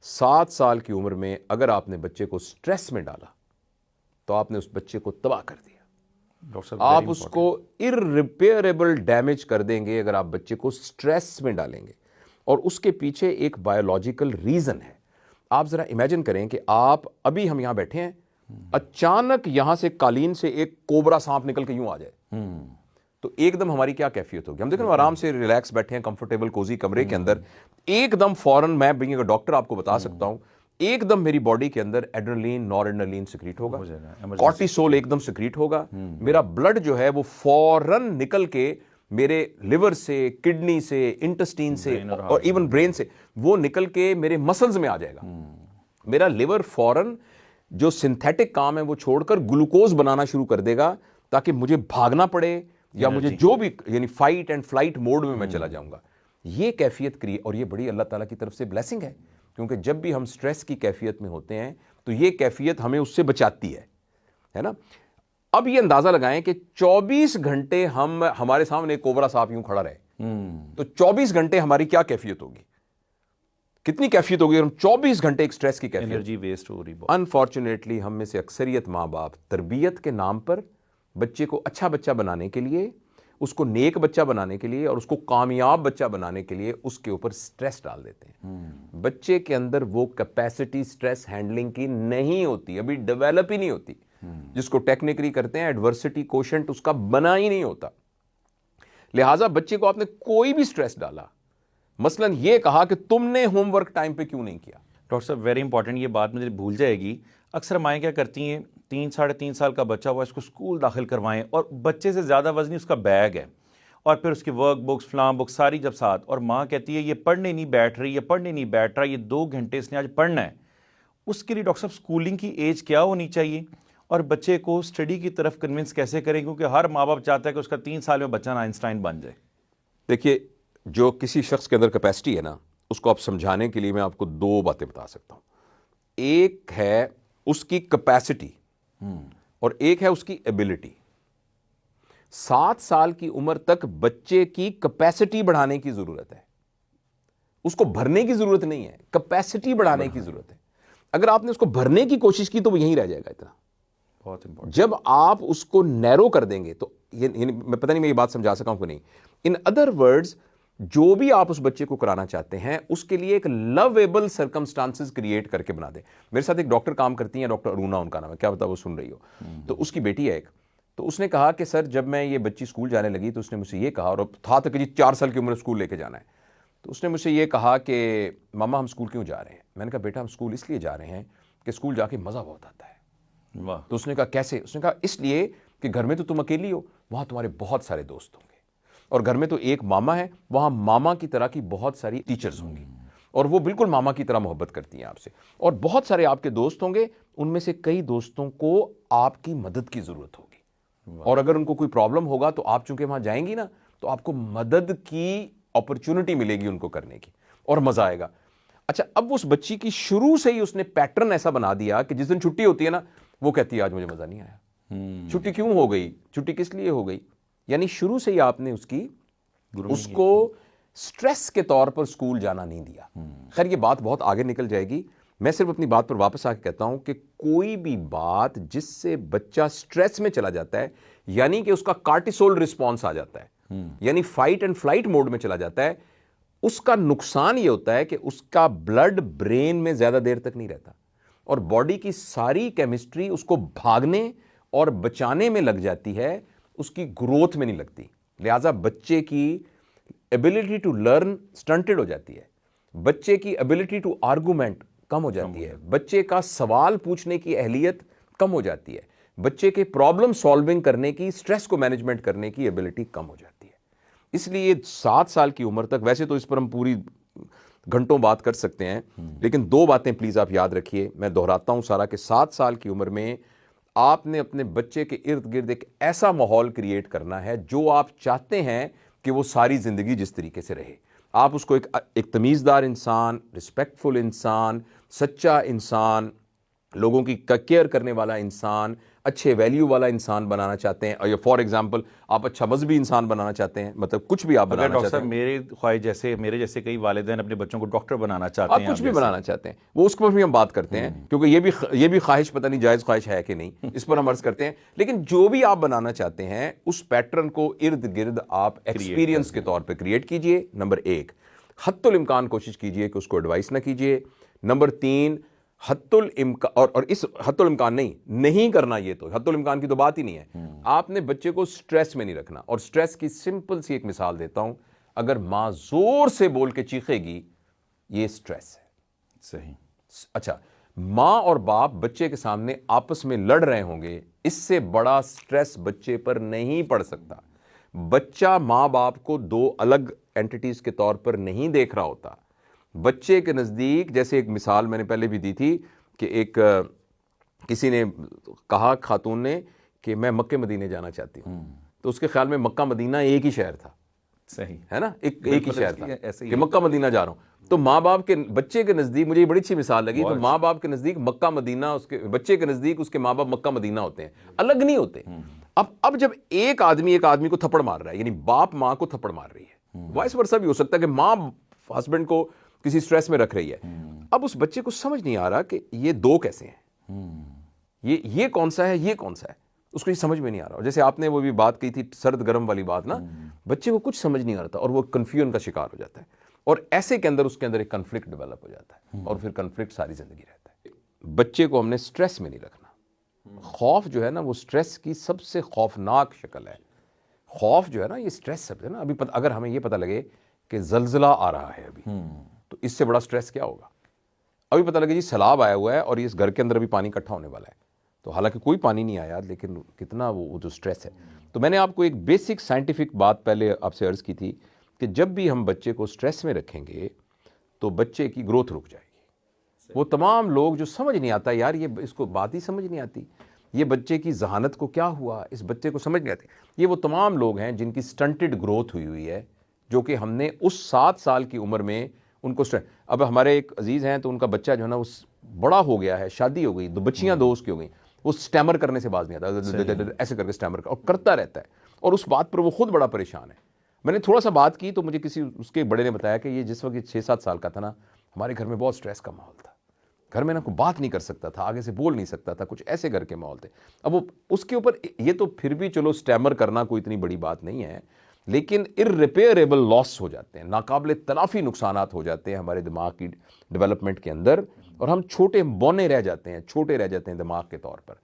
7 سال کی عمر میں اگر آپ نے بچے کو سٹریس میں ڈالا تو آپ نے اس بچے کو تباہ کر دیا. آپ اس کو irreparable ڈیمیج کر دیں گے اگر آپ بچے کو سٹریس میں ڈالیں گے. اور اس کے پیچھے ایک بایولوجیکل ریزن ہے. آپ ذرا امیجن کریں کہ آپ ابھی ہم یہاں بیٹھے ہیں, اچانک یہاں سے قالین سے ایک کوبرا سانپ نکل کے یوں آ جائے تو ایک دم ہماری کیا کیفیت ہوگی؟ ہم دیکھیں آرام سے ریلیکس بیٹھے ہیں کمفرٹیبل کوزی کمرے کے اندر, ایک دم فوراً میں بینگ اے ڈاکٹر آپ کو بتا سکتا ہوں ایک دم میری باڈی کے اندر ایڈرنلین نور ایڈرنلین سیکریٹ ہوگا, کورٹیسول ایک دم سیکریٹ ہوگا, میرا بلڈ جو ہے وہ فوراً نکل کے میرے لیور سے, کڈنی سے, انٹسٹین سے اور ایون برین سے وہ نکل کے میرے مسلز میں آ جائے گا. میرا لیور فوراً جو سنتھیٹک کام ہے وہ چھوڑ کر گلوکوز بنانا شروع کر دے گا تاکہ مجھے بھاگنا پڑے یا مجھے جو بھی یعنی فائٹ اینڈ فلائٹ موڈ میں چلا جاؤں گا. یہ کیفیت اور یہ بڑی اللہ تعالیٰ کی طرف سے بلیسنگ ہے, کیونکہ جب بھی ہم سٹریس کی کیفیت میں ہوتے ہیں تو یہ کیفیت ہمیں اس سے بچاتی ہے نا. اب یہ اندازہ لگائیں کہ 24 گھنٹے ہمارے سامنے ایک کوبرا سانپ یوں کھڑا رہے تو 24 گھنٹے ہماری کیا کیفیت ہوگی, کتنی کیفیت ہوگی؟ ہم 24 گھنٹے ایک سٹریس کی کیفیت, انرجی ویسٹ ہو رہی. انفارچونیٹلی ہم میں سے اکثریت ماں باپ تربیت کے نام پر بچے کو اچھا بچہ بنانے کے لیے, اس کو نیک بچہ بنانے کے لیے اور اس کو کامیاب بچہ بنانے کے لیے اس کے اوپر سٹریس ڈال دیتے ہیں. بچے کے اندر وہ کیپیسٹی سٹریس ہینڈلنگ کی نہیں ہوتی, ابھی ڈیولپ ہی نہیں ہوتی, جس کو ٹیکنیکلی کہتے ہیں ایڈورسٹی کوشنٹ اس کا بنا ہی نہیں ہوتا. لہٰذا بچے کو آپ نے کوئی بھی سٹریس ڈالا, مثلا یہ کہا کہ تم نے ہوم ورک ٹائم پہ کیوں نہیں کیا. ڈاکٹر صاحب ویری امپورٹنٹ, یہ بات مجھے بھول جائے گی. اکثر مائیں کیا کرتی ہیں, 3-3.5 سال کا بچہ ہوا, اس کو اسکول داخل کروائیں اور بچے سے زیادہ وزنی اس کا بیگ ہے اور پھر اس کی ورک بکس فلاں بکس ساری جب ساتھ, اور ماں کہتی ہے یہ پڑھنے نہیں بیٹھ رہی, یہ پڑھنے نہیں بیٹھ رہا, یہ 2 گھنٹے اس نے آج پڑھنا ہے. اس کے لیے ڈاکٹر صاحب اسکولنگ کی ایج کیا ہونی چاہیے اور بچے کو اسٹڈی کی طرف کنونس کیسے کریں, کیونکہ ہر ماں باپ چاہتا ہے کہ اس کا 3 سال میں بچہ آئنسٹائن بن جائے. دیکھیے, جو کسی شخص کے اندر کیپیسٹی ہے نا, اس کو آپ سمجھانے کے لیے میں آپ کو 2 باتیں بتا سکتا ہوں. ایک ہے اس کی کیپیسٹی اور ایک ہے اس کی ایبلٹی. 7 سال کی عمر تک بچے کی کیپیسٹی بڑھانے کی ضرورت ہے, اس کو بھرنے کی ضرورت نہیں ہے, کیپیسٹی بڑھانے کی ضرورت ہے. اگر آپ نے اس کو بھرنے کی کوشش کی تو وہ یہیں رہ جائے گا. اتنا بہت امپورٹنٹ. جب آپ اس کو نیرو کر دیں گے تو یعنی میں پتہ نہیں میں یہ بات سمجھا سکا ہوں کہ نہیں. ان ادر ورڈز, جو بھی آپ اس بچے کو کرانا چاہتے ہیں اس کے لیے ایک لویبل سرکمسٹانسز کریٹ کر کے بنا دیں. میرے ساتھ ایک ڈاکٹر کام کرتی ہیں, ڈاکٹر ارونا ان کا نام ہے, کیا پتا وہ سن رہی ہو. تو اس کی بیٹی ہے ایک, تو اس نے کہا کہ سر جب میں یہ بچی اسکول جانے لگی تو اس نے مجھ سے یہ کہا, اور تھا تک جی 4 سال کی عمر اسکول لے کے جانا ہے, تو اس نے مجھ سے یہ کہا کہ ماما ہم اسکول کیوں جا رہے ہیں؟ میں نے کہا بیٹا ہم اسکول اس لیے جا رہے ہیں کہ اسکول جا کے مزہ بہت آتا ہے. واہ. تو اس نے کہا کیسے؟ اس نے کہا اس لیے کہ گھر میں تو تم اکیلی ہو, وہاں تمہارے بہت سارے دوست ہوں گے, اور گھر میں تو ایک ماما ہے, وہاں ماما کی طرح کی بہت ساری ٹیچرز ہوں گی اور وہ بالکل ماما کی طرح محبت کرتی ہیں آپ سے, اور بہت سارے آپ کے دوست ہوں گے, ان میں سے کئی دوستوں کو آپ کی مدد کی ضرورت ہوگی, اور اگر ان کو کوئی پرابلم ہوگا تو آپ چونکہ وہاں جائیں گی نا تو آپ کو مدد کی اپرچونٹی ملے گی ان کو کرنے کی, اور مزہ آئے گا. اچھا, اب اس بچی کی شروع سے ہی اس نے پیٹرن ایسا بنا دیا کہ جس دن چھٹی ہوتی ہے نا وہ کہتی ہے آج مجھے مزہ نہیں آیا. چھٹی کیوں ہو گئی, چھٹی کس لیے ہو گئی؟ یعنی شروع سے ہی آپ نے اس کو سٹریس کے طور پر سکول جانا نہیں دیا. خیر یہ بات بہت آگے نکل جائے گی, میں صرف اپنی بات پر واپس آ کے کہتا ہوں کہ کوئی بھی بات جس سے بچہ سٹریس میں چلا جاتا ہے, یعنی کہ اس کا کارٹیسول رسپانس آ جاتا ہے, یعنی فائٹ اینڈ فلائٹ موڈ میں چلا جاتا ہے, اس کا نقصان یہ ہوتا ہے کہ اس کا بلڈ برین میں زیادہ دیر تک نہیں رہتا اور باڈی کی ساری کیمسٹری اس کو بھاگنے اور بچانے میں لگ جاتی ہے, اس کی گروتھ میں نہیں لگتی. لہٰذا بچے کی ایبلٹی ٹو لرن سٹنٹڈ ہو جاتی ہے, بچے کی ایبلٹی ٹو آرگومنٹ کم ہو جاتی ہے, بچے کا سوال پوچھنے کی اہلیت کم ہو جاتی ہے, بچے کے پرابلم سالونگ کرنے کی, سٹریس کو مینجمنٹ کرنے کی ایبلٹی کم ہو جاتی ہے. اس لیے 7 سال کی عمر تک, ویسے تو اس پر ہم پوری گھنٹوں بات کر سکتے ہیں, لیکن 2 باتیں پلیز آپ یاد رکھیے, میں دہراتا ہوں سارا کہ 7 سال کی عمر میں آپ نے اپنے بچے کے ارد گرد ایک ایسا ماحول کریٹ کرنا ہے جو آپ چاہتے ہیں کہ وہ ساری زندگی جس طریقے سے رہے. آپ اس کو ایک تمیزدار انسان, رسپیکٹفل انسان, سچا انسان, لوگوں کی کیئر کرنے والا انسان, اچھے ویلیو والا انسان بنانا چاہتے ہیں, اور یا فار ایگزامپل آپ اچھا مذہبی انسان بنانا چاہتے ہیں, مطلب کچھ بھی آپ اگر بنانا ڈاکٹر چاہتے صاحب ہیں, میرے جیسے کئی والدین اپنے بچوں کو ڈاکٹر بنانا چاہتے آپ ہیں, کچھ بھی بنانا چاہتے ہیں, وہ اس پر بھی ہم بات کرتے ہیں, کیونکہ یہ بھی خواہش پتہ نہیں جائز خواہش ہے کہ نہیں, اس پر ہم عرض کرتے ہیں. لیکن جو بھی آپ بنانا چاہتے ہیں اس پیٹرن کو ارد گرد آپ ایکسپیرینس کے طور پہ کریٹ کیجئے. نمبر 1, حتی الامکان کوشش کیجئے کہ اس کو ایڈوائس نہ کیجئے. نمبر 3, حتی الامکان اور اس حتی الامکان نہیں کرنا, یہ تو حتی الامکان کی تو بات ہی نہیں ہے. آپ نے بچے کو سٹریس میں نہیں رکھنا, اور سٹریس کی سمپل سی ایک مثال دیتا ہوں, اگر ماں زور سے بول کے چیخے گی, یہ سٹریس ہے. صحیح. اچھا, ماں اور باپ بچے کے سامنے آپس میں لڑ رہے ہوں گے, اس سے بڑا سٹریس بچے پر نہیں پڑ سکتا. بچہ ماں باپ کو دو الگ اینٹیٹیز کے طور پر نہیں دیکھ رہا ہوتا. بچے کے نزدیک, جیسے ایک مثال میں نے پہلے بھی دی تھی کہ ایک کسی نے کہا خاتون نے کہ میں مکہ مدینے جانا چاہتی ہوں, تو اس کے خیال میں مکہ مدینہ ایک ہی شہر تھا. صحیح ہے نا, ایک ہی شہر تھا ایسے ہی کہ مکہ مدینہ جا رہا ہوں. تو ماں باپ کے بچے کے نزدیک, مجھے یہ بڑی اچھی مثال لگی, تو ماں باپ کے نزدیک مکہ مدینہ, اس کے بچے کے نزدیک اس کے ماں باپ مکہ مدینہ ہوتے ہیں, الگ نہیں ہوتے. اب جب ایک آدمی کو تھپڑ مار رہا ہے, یعنی باپ ماں کو تھپڑ مار رہی ہے, وائس ورسا بھی ہو سکتا ہے کہ ماں ہسبینڈ کو کسی سٹریس میں رکھ رہی ہے. اب اس بچے کو سمجھ نہیں آ رہا کہ یہ دو کیسے ہیں, یہ کون سا ہے, یہ کون سا ہے, اس کو یہ سمجھ میں نہیں آ رہا. جیسے آپ نے وہ بھی بات کی تھی سرد گرم والی بات نا, بچے کو کچھ سمجھ نہیں آ رہا تھا, اور وہ کنفیوژن کا شکار ہو جاتا ہے, اور ایسے کے اندر اس کے اندر ایک کنفلکٹ ڈیولپ ہو جاتا ہے, اور پھر کنفلکٹ ساری زندگی رہتا ہے. بچے کو ہم نے سٹریس میں نہیں رکھنا. خوف جو ہے نا, وہ سٹریس کی سب سے خوفناک شکل ہے. خوف جو ہے نا, یہ سٹریس سب ہے نا. ابھی اگر ہمیں یہ پتہ لگے کہ زلزلہ آ رہا ہے ابھی, تو اس سے بڑا سٹریس کیا ہوگا. ابھی پتہ لگے جی سیلاب آیا ہوا ہے اور اس گھر کے اندر ابھی پانی اکٹھا ہونے والا ہے, تو حالانکہ کوئی پانی نہیں آیا, لیکن کتنا وہ جو سٹریس ہے. تو میں نے آپ کو ایک بیسک سائنٹیفک بات پہلے آپ سے عرض کی تھی کہ جب بھی ہم بچے کو سٹریس میں رکھیں گے تو بچے کی گروتھ رک جائے گی. وہ تمام لوگ جو سمجھ نہیں آتا, یار یہ اس کو بات ہی سمجھ نہیں آتی, یہ بچے کی ذہانت کو کیا ہوا, اس بچے کو سمجھ نہیں آتی, یہ وہ تمام لوگ ہیں جن کی سٹنٹڈ گروتھ ہوئی ہے, جو کہ ہم نے اس 7 سال کی عمر میں ان کو اب ہمارے ایک عزیز ہیں, تو ان کا بچہ جو ہے نا وہ بڑا ہو گیا ہے, شادی ہو گئی, 2 بچیاں 2 اس کی ہو گئیں, وہ سٹیمر کرنے سے باز نہیں آتا, ایسے کر کے سٹیمر اور کرتا رہتا ہے, اور اس بات پر وہ خود بڑا پریشان ہے. میں نے تھوڑا سا بات کی تو مجھے کسی اس کے بڑے نے بتایا کہ یہ جس وقت 6-7 سال کا تھا نا, ہمارے گھر میں بہت سٹریس کا ماحول تھا, گھر میں نا کوئی بات نہیں کر سکتا تھا, آگے سے بول نہیں سکتا تھا, کچھ ایسے گھر کے ماحول تھے. اب وہ اس کے اوپر یہ تو پھر بھی چلو سٹیمر کرنا کوئی اتنی بڑی بات نہیں ہے, لیکن irreparable لاس ہو جاتے ہیں, ناقابل تلافی نقصانات ہو جاتے ہیں ہمارے دماغ کی ڈیولپمنٹ کے اندر, اور ہم چھوٹے بونے رہ جاتے ہیں, چھوٹے رہ جاتے ہیں دماغ کے طور پر.